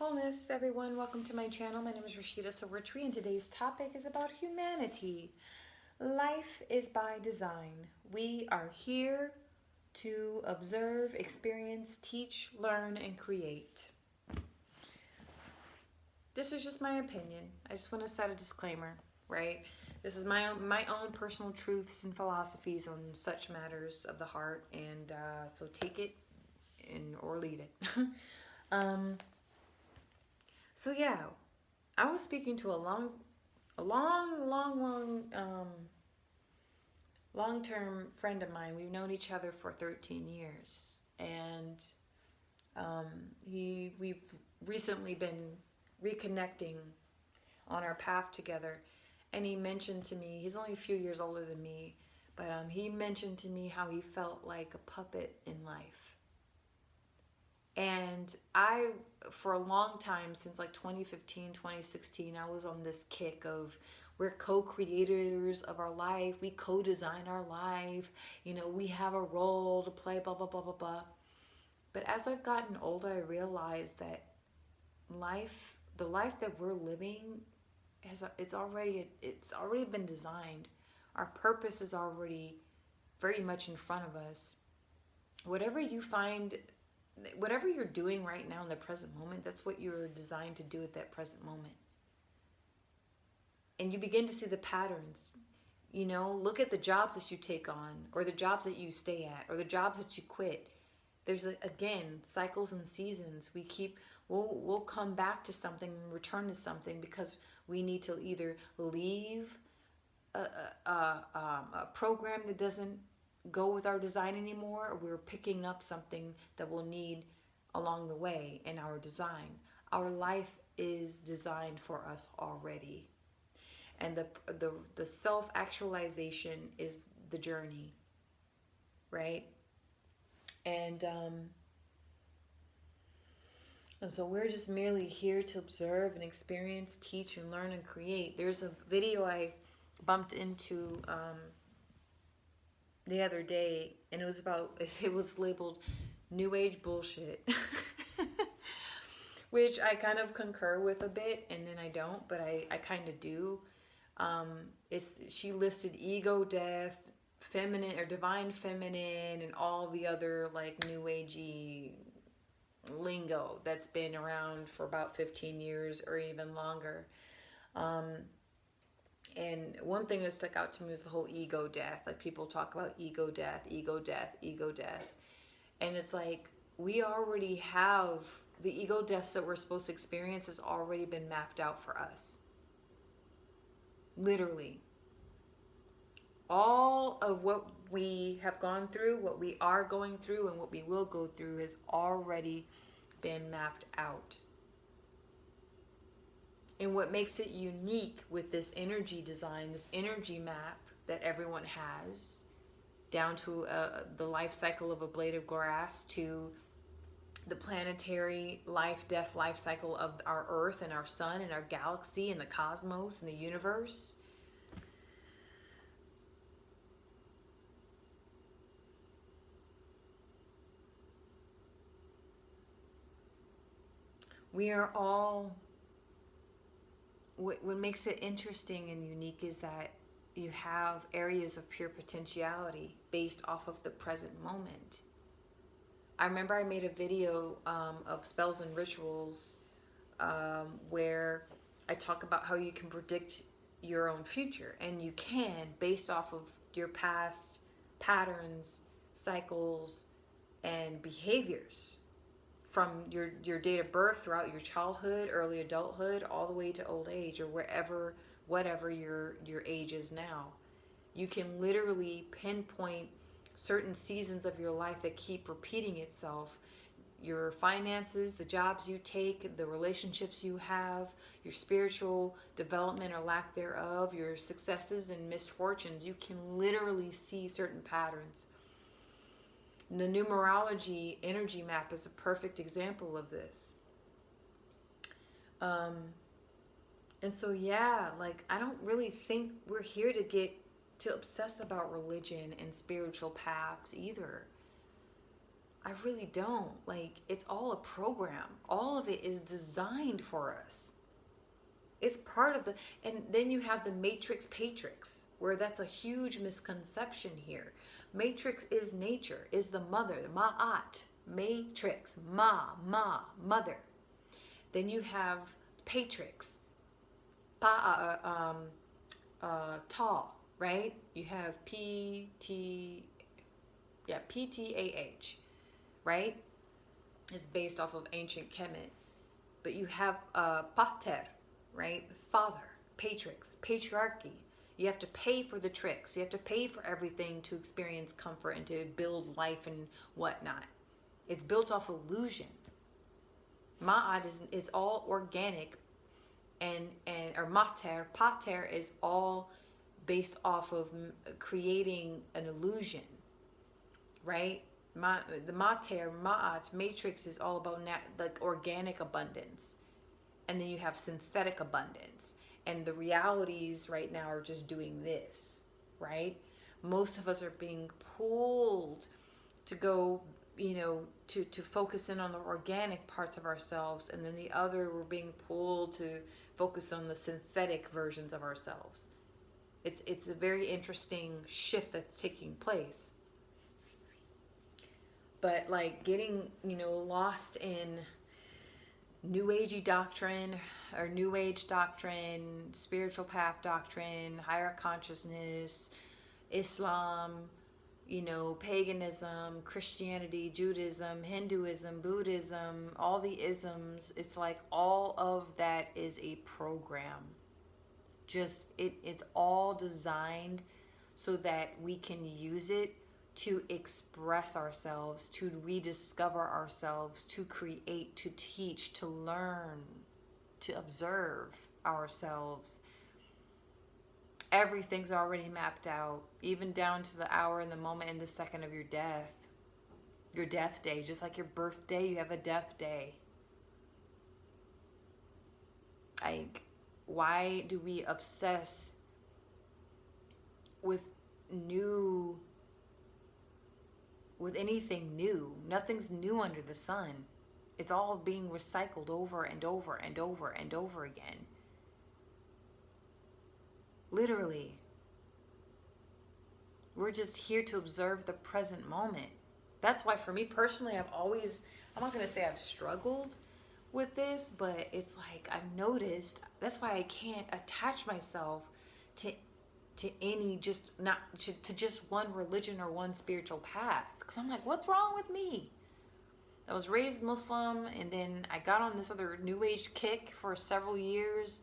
Wholeness, everyone. Welcome to my channel. My name is Rashida Sawirtri, and today's topic is about humanity. Life is by design. We are here to observe, experience, teach, learn, and create. This is just my opinion. I just want to set a disclaimer, right? This is my own personal truths and philosophies on such matters of the heart, and so take it or leave it. um, So yeah, I was speaking to long-term friend of mine. We've known each other for 13 years, and we've recently been reconnecting on our path together. And he mentioned to me, he's only a few years older than me, but he mentioned to me how he felt like a puppet in life. And I, for a long time, since like 2015, 2016, I was on this kick of we're co-creators of our life. We co-design our life. You know, we have a role to play, blah, blah, blah, blah, blah. But as I've gotten older, I realized that the life that we're living, it's already been designed. Our purpose is already very much in front of us. Whatever you're doing right now in the present moment, that's what you're designed to do at that present moment. And you begin to see the patterns. You know, look at the jobs that you take on, or the jobs that you stay at, or the jobs that you quit. There's, again, cycles and seasons. We'll come back to something, return to something, because we need to either leave a program that doesn't go with our design anymore, or we're picking up something that we'll need along the way in our design. Our life is designed for us already, and the self-actualization is the journey, right? And so we're just merely here to observe and experience, teach and learn and create. There's a video I bumped into the other day, and it was labeled New Age bullshit. Which I kind of concur with a bit, and then I don't, but I kind of do. She listed ego death, feminine or divine feminine, and all the other like new agey lingo that's been around for about 15 years or even longer. And one thing that stuck out to me was the whole ego death. Like, people talk about ego death, ego death, ego death. And it's like, we already have the ego deaths that we're supposed to experience has already been mapped out for us. Literally. All of what we have gone through, what we are going through, and what we will go through has already been mapped out. And what makes it unique with this energy design, this energy map that everyone has, down to the life cycle of a blade of grass, to the planetary life cycle of our Earth and our sun and our galaxy and the cosmos and the universe. We are all, what makes it interesting and unique is that you have areas of pure potentiality based off of the present moment. I remember I made a video of spells and rituals where I talk about how you can predict your own future, and you can, based off of your past patterns, cycles, and behaviors from your date of birth throughout your childhood, early adulthood, all the way to old age, or whatever your age is now. You can literally pinpoint certain seasons of your life that keep repeating itself. Your finances, the jobs you take, the relationships you have, your spiritual development or lack thereof, your successes and misfortunes. You can literally see certain patterns. The numerology energy map is a perfect example of this. And so, yeah, like, I don't really think we're here to obsess about religion and spiritual paths either. I really don't. Like, it's all a program. All of it is designed for us. It's part of the, and then you have the matrix patrix, where that's a huge misconception here. Matrix is nature, is the mother, the ma'at, matrix, mother. Then you have patrix, ta, right? You have PTAH, right? It's based off of ancient Kemet. But you have pater, right? Father, patrix, patriarchy. You have to pay for the tricks. You have to pay for everything to experience comfort and to build life and whatnot. It's built off illusion. Ma'at is all organic, and or pater is all based off of creating an illusion, right? The ma'at, matrix is all about like organic abundance. And then you have synthetic abundance. And the realities right now are just doing this, right? Most of us are being pulled to go, to focus in on the organic parts of ourselves. And then the other, we're being pulled to focus on the synthetic versions of ourselves. It's a very interesting shift that's taking place. But like getting, lost in New Agey doctrine or New Age doctrine, spiritual path doctrine, higher consciousness, Islam, paganism, Christianity, Judaism, Hinduism, Buddhism, all the isms. It's like all of that is a program. Just it's all designed so that we can use it to express ourselves, to rediscover ourselves, to create, to teach, to learn, to observe ourselves. Everything's already mapped out, even down to the hour and the moment and the second of your death day. Just like your birthday, you have a death day. Like, why do we obsess with anything new? Nothing's new under the sun. It's all being recycled over and over and over and over again. Literally. We're just here to observe the present moment. That's why for me personally, I'm not going to say I've struggled with this, but it's like I've noticed, that's why I can't attach myself to any, to just one religion or one spiritual path. Because I'm like, what's wrong with me? I was raised Muslim, and then I got on this other New Age kick for several years.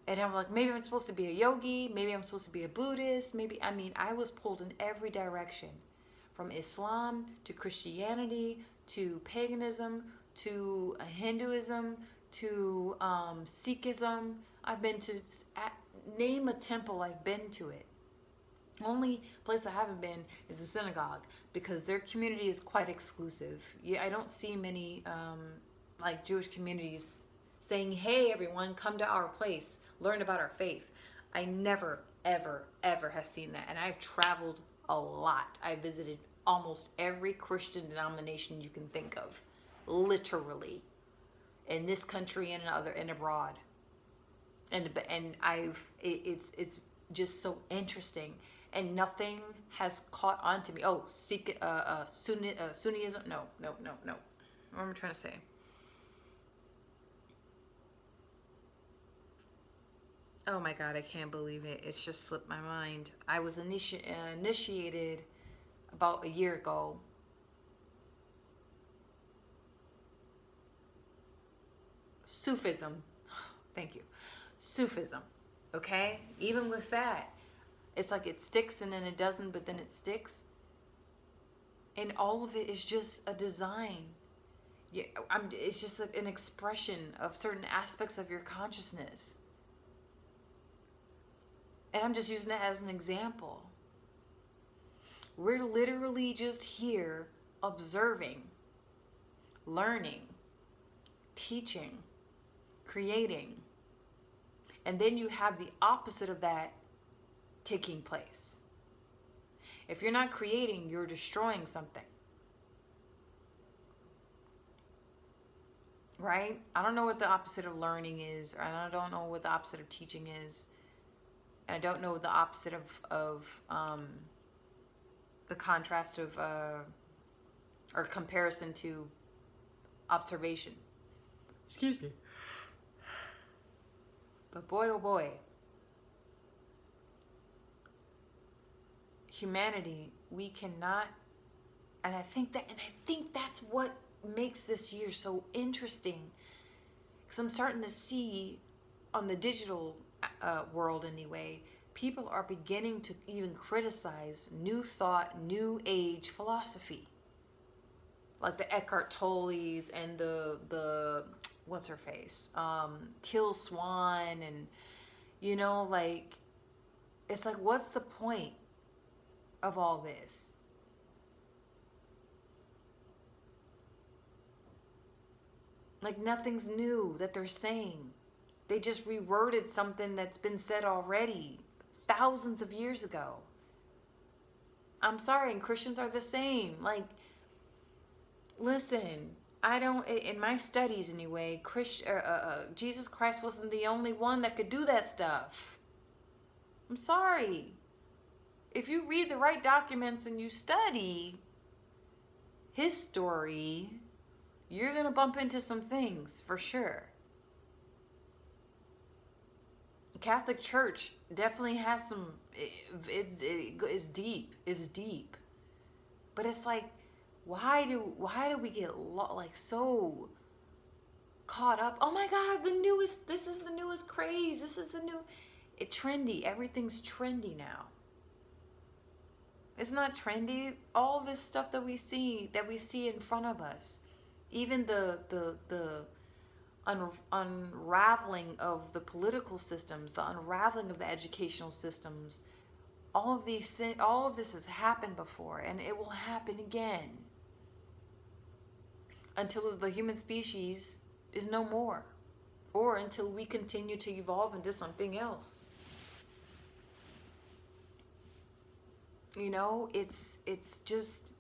And I'm like, maybe I'm supposed to be a yogi. Maybe I'm supposed to be a Buddhist. I was pulled in every direction. From Islam to Christianity to paganism to Hinduism to Sikhism. I've been to, name a temple, I've been to it. Only place I haven't been is a synagogue, because their community is quite exclusive. I don't see many like Jewish communities saying, hey everyone, come to our place, learn about our faith. I never, ever, ever have seen that. And I've traveled a lot. I visited almost every Christian denomination you can think of, literally, in this country and abroad. And it's just so interesting, and nothing has caught on to me. Oh, Sunnism? No. What am I trying to say? Oh my God, I can't believe it. It's just slipped my mind. I was initiated about a year ago. Sufism. Thank you. Sufism. Okay? Even with that, it's like it sticks and then it doesn't, but then it sticks. And all of it is just a design. It's just like an expression of certain aspects of your consciousness. And I'm just using that as an example. We're literally just here observing, learning, teaching, creating. And then you have the opposite of that taking place. If you're not creating, you're destroying something. right? I don't know what the opposite of learning is, and I don't know what the opposite of teaching is, and I don't know the opposite of the contrast of or comparison to observation. Excuse me. But boy, oh boy, humanity, we cannot, and I think that's what makes this year so interesting, because I'm starting to see on the digital world anyway, people are beginning to even criticize new thought, new age philosophy, like the Eckhart Tolle's and the what's her face, Till Swan, and like, it's like, what's the point of all this? Like, nothing's new that they're saying. They just reworded something that's been said already thousands of years ago. I'm sorry, and Christians are the same. Like, listen, I don't, in my studies anyway, Jesus Christ wasn't the only one that could do that stuff. I'm sorry. If you read the right documents and you study his story, you're going to bump into some things for sure. The Catholic Church definitely has some, it's deep. It's deep. But it's like, why do we get like so caught up? Oh my God, this is the newest craze. This is the new, trendy. Everything's trendy now. It's not trendy. All this stuff that we see in front of us, even the unraveling of the political systems, the unraveling of the educational systems, all of these things, all of this has happened before, and it will happen again until the human species is no more, or until we continue to evolve into something else. It's just,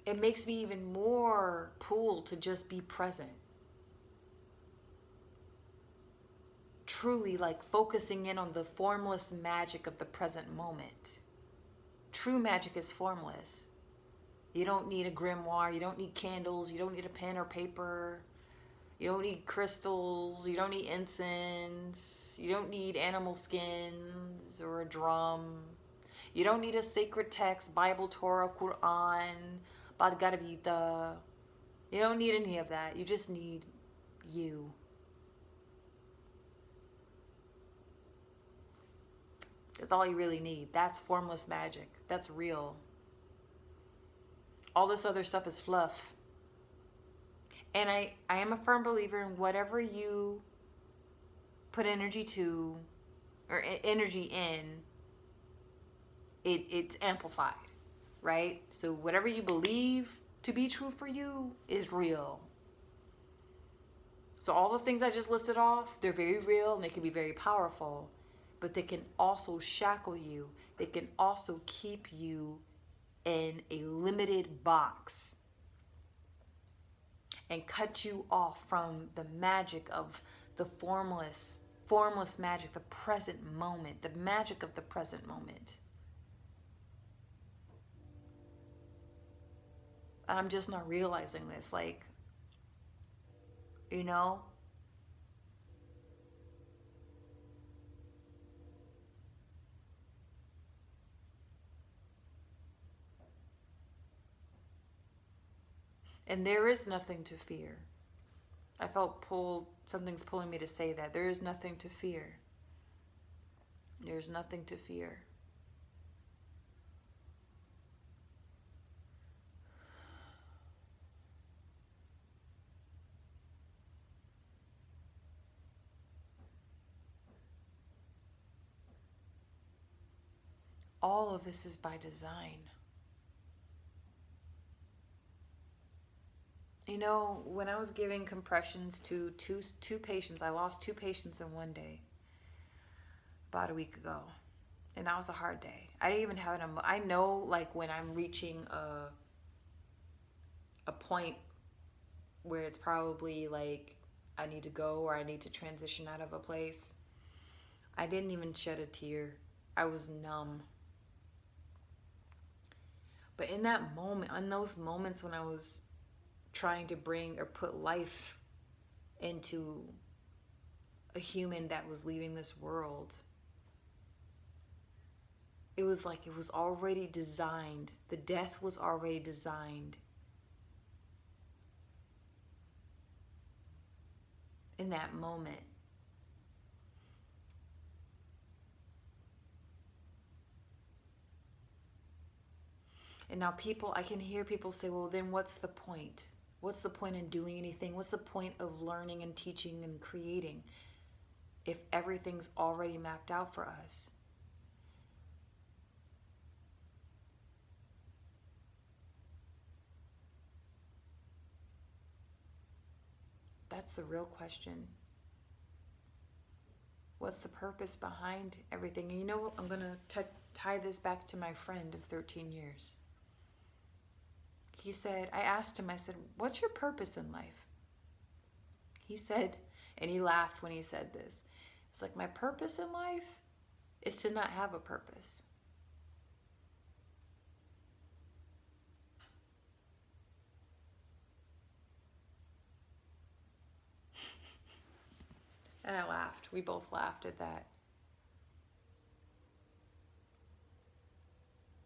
it makes me even more pulled to just be present. Truly, like, focusing in on the formless magic of the present moment. True magic is formless. You don't need a grimoire, you don't need candles, you don't need a pen or paper, you don't need crystals, you don't need incense, you don't need animal skins or a drum. You don't need a sacred text, Bible, Torah, Quran, Bhagavad Gita. You don't need any of that. You just need you. That's all you really need. That's formless magic. That's real. All this other stuff is fluff. And I am a firm believer in whatever you put energy to, or energy in, it's amplified, right? So whatever you believe to be true for you is real. So all the things I just listed off, they're very real and they can be very powerful, but they can also shackle you. They can also keep you in a limited box and cut you off from the magic of the formless magic, the present moment, the magic of the present moment. I'm just not realizing this, like, And there is nothing to fear. I felt something's pulling me to say that. There is nothing to fear. There's nothing to fear. All of this is by design. When I was giving compressions to two patients, I lost 2 patients in one day about a week ago. And that was a hard day. I didn't even have I know, like, when I'm reaching a point where it's probably like I need to go or I need to transition out of a place. I didn't even shed a tear. I was numb. But in that moment, in those moments when I was trying to bring or put life into a human that was leaving this world, it was like it was already designed. The death was already designed. In that moment. And now I can hear people say, well, then what's the point? What's the point in doing anything? What's the point of learning and teaching and creating if everything's already mapped out for us? That's the real question. What's the purpose behind everything? And you know what? I'm going to tie this back to my friend of 13 years. He said, I asked him, I said, what's your purpose in life? He said, and he laughed when he said this. It's like, my purpose in life is to not have a purpose. And I laughed. We both laughed at that.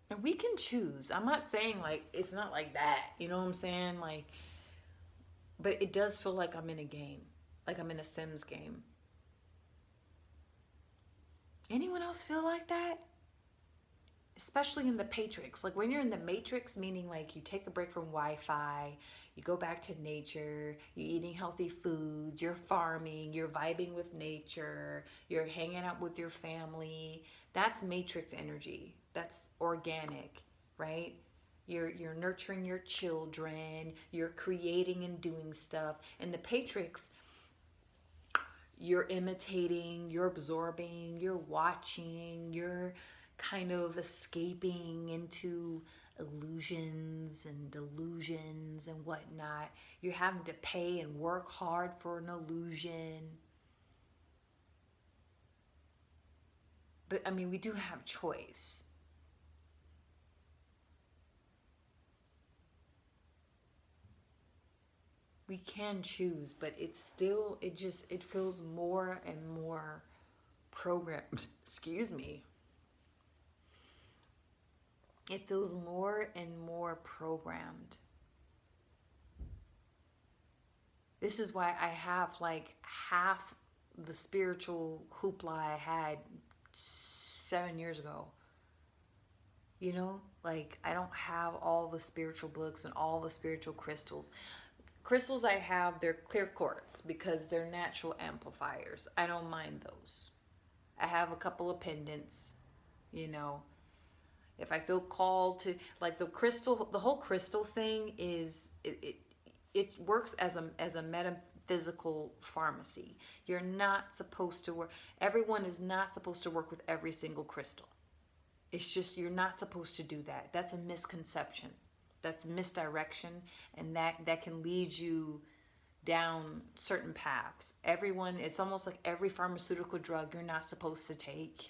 And we can choose. I'm not saying like it's not like that. You know what I'm saying? Like, but it does feel like I'm in a game. Like I'm in a Sims game. Anyone else feel like that? Especially in the Matrix. Like when you're in the Matrix, meaning like you take a break from Wi-Fi, you go back to nature, you're eating healthy foods, you're farming, you're vibing with nature, you're hanging out with your family. That's Matrix energy. That's organic, right? You're nurturing your children, you're creating and doing stuff. In the Matrix, you're imitating, you're absorbing, you're watching, you're kind of escaping into illusions and delusions and whatnot. You're having to pay and work hard for an illusion. But I mean, we do have choice. We can choose, but it feels more and more programmed. Excuse me. It feels more and more programmed. This is why I have like half the spiritual hoopla I had 7 years ago. You know, like I don't have all the spiritual books and all the spiritual crystals. Crystals I have, they're clear quartz because they're natural amplifiers. I don't mind those. I have a couple of pendants, you know. If I feel called to, like the whole crystal thing is, it works as a metaphysical pharmacy. You're not supposed to work, everyone is not supposed to work with every single crystal. It's just, you're not supposed to do that. That's a misconception. That's misdirection, and that can lead you down certain paths. It's almost like every pharmaceutical drug you're not supposed to take,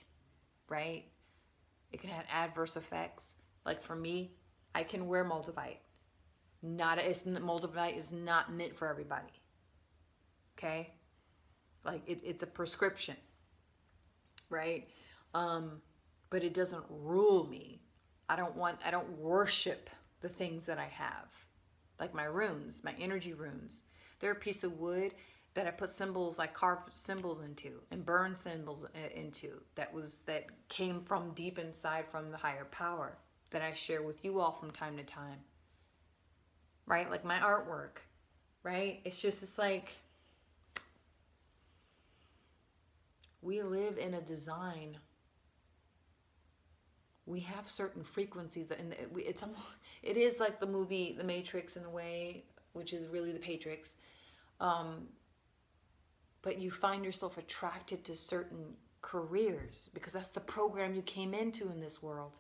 right? It can have adverse effects. Like for me, I can wear Moldavite. Moldavite is not meant for everybody. Okay? Like it's a prescription, right? But it doesn't rule me. I don't worship the things that I have. Like my runes, my energy runes. They're a piece of wood that I put symbols, I carved symbols into and burned symbols into that came from deep inside from the higher power that I share with you all from time to time. Right? Like my artwork, right? It's like we live in a design. We have certain frequencies it is like the movie The Matrix in a way, which is really the Matrix. But you find yourself attracted to certain careers because that's the program you came into in this world.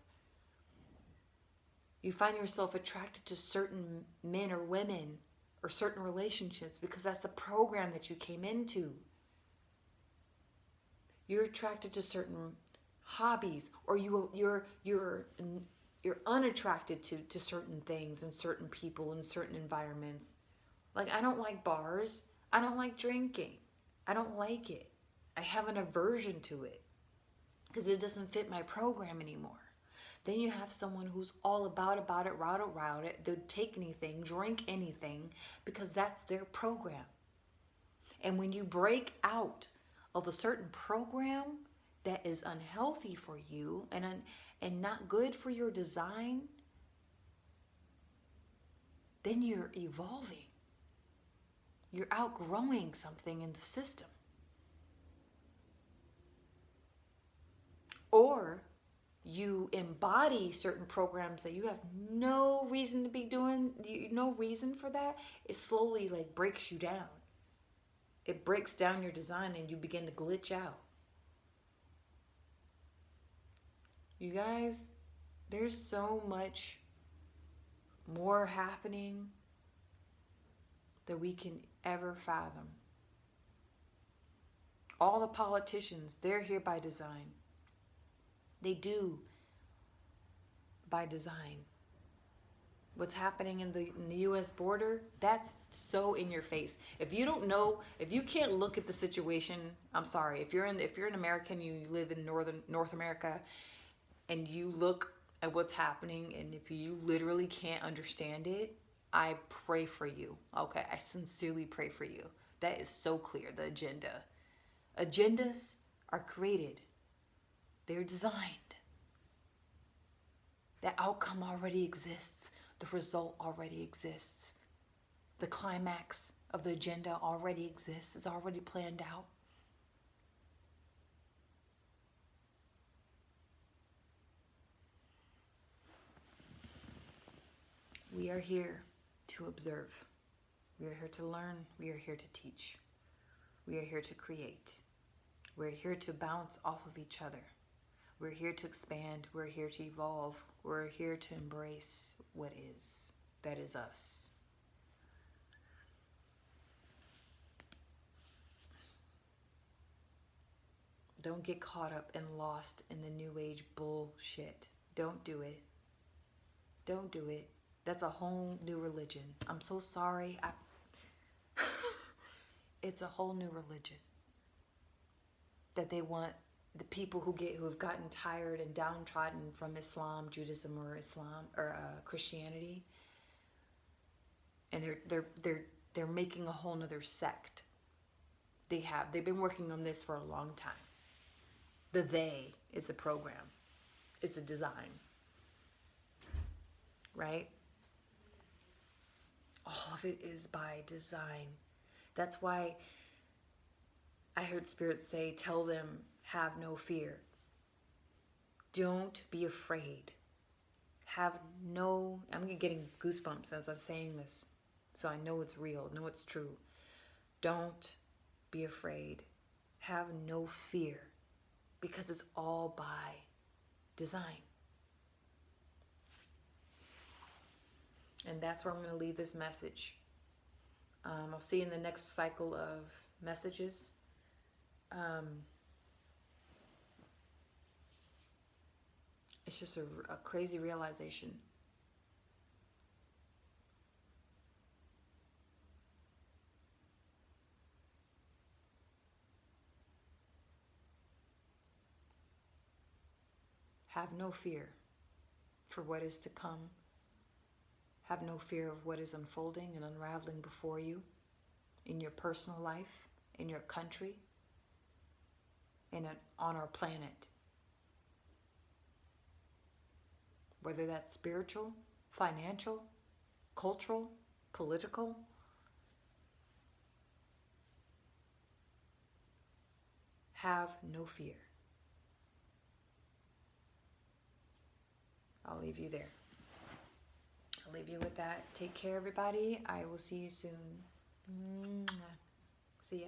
You find yourself attracted to certain men or women or certain relationships because that's the program that you came into. You're attracted to certain hobbies, or you're unattracted to certain things and certain people and certain environments. Like, I don't like bars. I don't like drinking. I don't like it. I have an aversion to it because it doesn't fit my program anymore. Then you have someone who's all about it, route it. They'll take anything, drink anything, because that's their program. And when you break out of a certain program that is unhealthy for you and not good for your design, then you're evolving. You're outgrowing something in the system. Or you embody certain programs that you have no reason to be doing, no reason for that. It slowly like breaks you down. It breaks down your design and you begin to glitch out. You guys, there's so much more happening that we can ever fathom. All the politicians, they're here by design. They do by design. What's happening in the U.S. border, that's so in your face. If you don't know, if you can't look at the situation, I'm sorry. If you're an American, you live in North America, and you look at what's happening, and if you literally can't understand it, I pray for you. Okay, I sincerely pray for you. That is so clear. The agenda. Agendas are created. They're designed. The outcome already exists. The result already exists. The climax of the agenda already exists. It's already planned out. We are here to observe. We are here to learn. We are here to teach. We are here to create. We're here to bounce off of each other. We're here to expand. We're here to evolve. We're here to embrace what is. That is us. Don't get caught up and lost in the new age bullshit. Don't do it. Don't do it. That's a whole new religion. I'm so sorry. It's a whole new religion that they want the people who have gotten tired and downtrodden from Islam, Judaism, or Christianity, and they're making a whole nother sect. They've been working on this for a long time. The they is a program. It's a design. Right? All of it is by design. That's why I heard Spirit say, tell them, have no fear. Don't be afraid. I'm getting goosebumps as I'm saying this. So I know it's real, know it's true. Don't be afraid. Have no fear. Because it's all by design. And that's where I'm going to leave this message. I'll see you in the next cycle of messages. It's just a crazy realization. Have no fear for what is to come. Have no fear of what is unfolding and unraveling before you in your personal life, in your country, and on our planet. Whether that's spiritual, financial, cultural, political. Have no fear. I'll leave you there. I'll leave you with that. Take care, everybody. I will see you soon. See ya.